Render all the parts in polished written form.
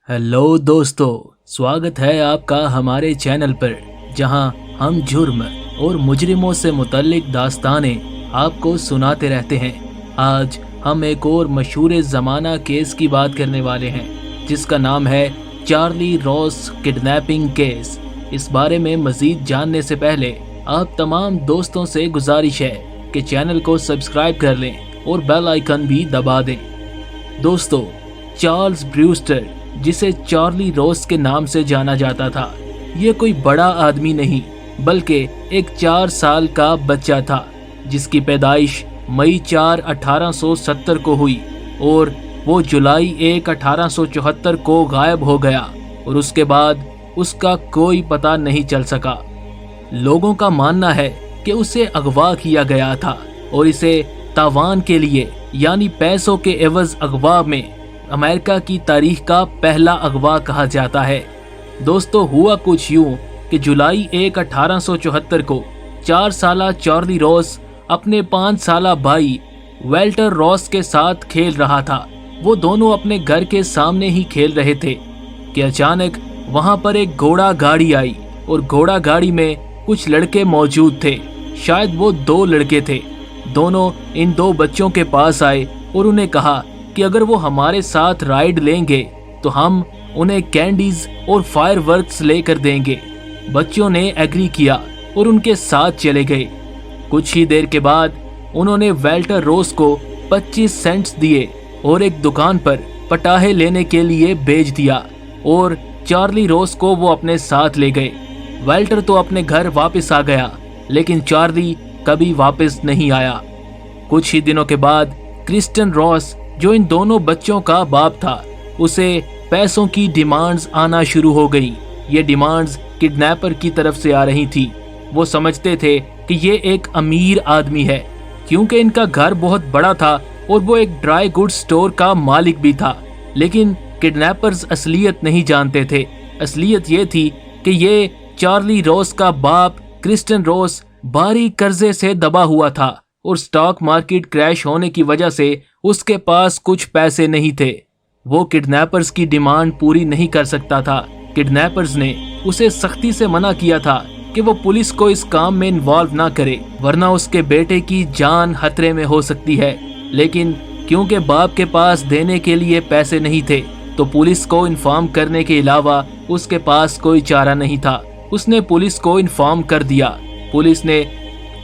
Hello दोस्तों, स्वागत है आपका हमारे चैनल पर, जहां हम जुर्म और मुजरिमों से मुतल्लिक दास्तानें आपको सुनाते रहते हैं। आज हम एक और मशहूर ज़माना केस की बात करने वाले हैं, जिसका नाम है चार्ली रॉस किडनैपिंग केस। इस बारे में मज़ीद जानने से पहले आप तमाम दोस्तों से गुजारिश है कि चैनल को सब्सक्राइब कर लें और बेल आइकन भी दबा दें। दोस्तों, चार्ल्स ब्रूस्टर, जिसे चार्ली रॉस के नाम से जाना जाता था, ये कोई बड़ा आदमी नहीं बल्कि एक 4 साल का बच्चा था, जिसकी पैदाइश मई 4, 1870 को हुई और वो जुलाई 1, 1874 को गायब हो गया और उसके बाद उसका कोई पता नहीं चल सका। लोगों का मानना है कि उसे अगवा किया गया था और इसे तावान के लिए यानी पैसों के एवज अगवा में अमेरिका की तारीख का पहला अगवा कहा जाता है। दोस्तों, हुआ कुछ यूं कि जुलाई 1, 1874 को 4 साला चार्ली रॉस अपने 5 साला भाई वेल्टर रॉस के साथ खेल रहा था। वो दोनों अपने घर के सामने ही खेल रहे थे कि अचानक वहां पर एक घोड़ा गाड़ी आई और घोड़ा गाड़ी में कुछ लड़के मौजूद थे। शायद वो 2 लड़के थे। दोनों इन 2 बच्चों के पास आए और उन्हें कहा कि अगर वो हमारे साथ राइड लेंगे तो हम उन्हें कैंडीज और फायरवर्क्स लेकर देंगे। बच्चों ने एग्री किया और उनके साथ चले गए। कुछ ही देर के बाद उन्होंने वेल्टर रॉस को 25 सेंट्स दिए और एक दुकान पर पटाखे लेने के लिए भेज दिया और चार्ली रॉस को वो अपने साथ ले गए। वेल्टर तो अपने घर वापस आ गया, लेकिन चार्ली कभी वापस नहीं आया। कुछ ही दिनों के बाद क्रिस्टन रॉस, जो इन दोनों बच्चों का बाप था, उसे पैसों की डिमांड्स आना शुरू हो गई। ये डिमांड्स किडनैपर की तरफ से आ रही थी। वो समझते थे कि ये एक अमीर आदमी है, क्योंकि इनका घर बहुत बड़ा था और वो एक ड्राई गुड्स स्टोर का मालिक भी था। लेकिन किडनैपर्स असलियत नहीं जानते थे। असलियत ये थी कि ये चार्ली रॉस का बाप क्रिस्टन रॉस भारी कर्जे से दबा हुआ था और स्टॉक मार्केट क्रैश होने की वजह से उसके पास कुछ पैसे नहीं थे। वो किडनैपर्स की डिमांड पूरी नहीं कर सकता था। किडनैपर्स ने उसे सख्ती से मना किया था कि वो पुलिस को इस काम में इन्वॉल्व ना करे, वरना उसके बेटे की जान खतरे में हो सकती है। लेकिन क्योंकि बाप के पास देने के लिए पैसे नहीं थे, तो पुलिस को इन्फॉर्म करने के अलावा उसके पास कोई चारा नहीं था। उसने पुलिस को इन्फॉर्म कर दिया। पुलिस ने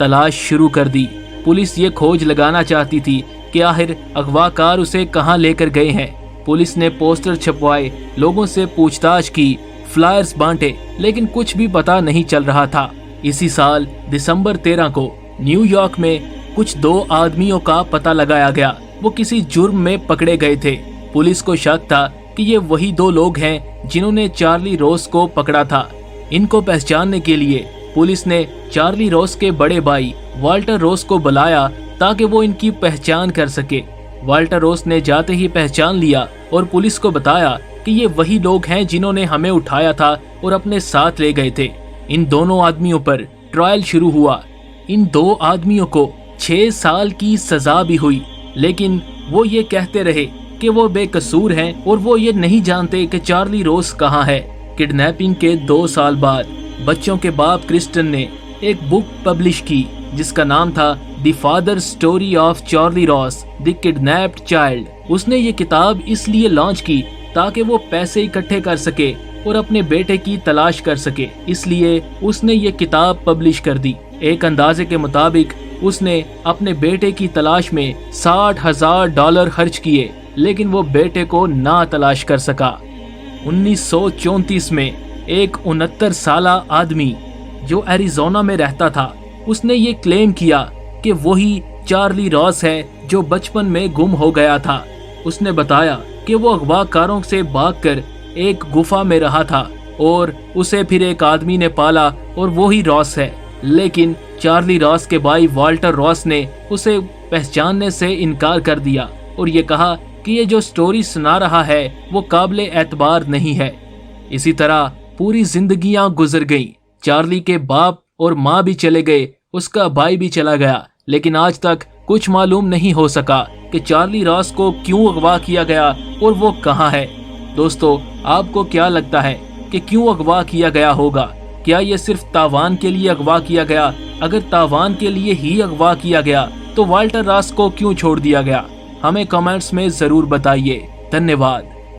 तलाश शुरू कर दी। पुलिस ये खोज लगाना चाहती थी कि आखिर अगवाकार उसे कहां लेकर गए हैं। पुलिस ने पोस्टर छपवाए, लोगों से पूछताछ की, फ्लायर्स बांटे, लेकिन कुछ भी पता नहीं चल रहा था। इसी साल दिसंबर 13 को न्यूयॉर्क में कुछ 2 आदमियों का पता लगाया गया। वो किसी जुर्म में पकड़े गए थे। पुलिस को शक था कि ये वही 2 लोग हैं जिन्होंने चार्ली रॉस को पकड़ा था। इनको पहचानने के लिए पुलिस ने चार्ली रॉस के बड़े भाई वाल्टर रॉस को बुलाया ताकि वो इनकी पहचान कर सके। वाल्टर रॉस ने जाते ही पहचान लिया और पुलिस को बताया कि ये वही लोग हैं जिन्होंने हमें उठाया था और अपने साथ ले गए थे। इन दोनों आदमियों पर ट्रायल शुरू हुआ। इन 2 आदमियों को 6 साल की सजा भी हुई, लेकिन वो ये कहते रहे कि वो बेकसूर हैं और वो ये नहीं जानते कि चार्ली रॉस कहाँ है। किडनैपिंग के 2 साल बाद बच्चों के बाप क्रिस्टन ने एक बुक पब्लिश की जिसका नाम था the father story of Charlie Ross the kidnapped child. उसने ये किताब इसलिए लॉन्च की ताकि वो पैसे इकट्ठे कर सके और अपने बेटे की तलाश कर सके, इसलिए उसने ये किताब पब्लिश कर दी। एक अंदाजे के मुताबिक उसने अपने बेटे की तलाश में $60,000 खर्च किए, लेकिन वो बेटे को ना तलाश कर सका। 1934 में एक 69 साला आदमी जो एरिज़ोना में रहता था, उसने ये क्लेम किया कि वही चार्ली रॉस है जो बचपन में गुम हो गया था। उसने बताया कि वो अगवाकारों से भागकर एक गुफा में रहा था और उसे फिर एक आदमी ने पाला और वही रॉस है। लेकिन चार्ली रॉस के भाई वाल्टर रॉस ने उसे पहचानने से इनकार कर दिया और ये कहा कि ये जो स्टोरी सुना रहा है वो काबिले एतबार नहीं है। इसी तरह पूरी जिंदगियां गुजर गईं। चार्ली के बाप और माँ भी चले गए, उसका भाई भी चला गया, लेकिन आज तक कुछ मालूम नहीं हो सका कि चार्ली रॉस को क्यों अगवा किया गया और वो कहाँ है। दोस्तों, आपको क्या लगता है कि क्यों अगवा किया गया होगा? क्या ये सिर्फ तावान के लिए अगवा किया गया? अगर तावान के लिए ही अगवा किया गया तो वाल्टर रास को क्यों छोड़ दिया गया? हमें कमेंट्स में जरूर बताइए। धन्यवाद।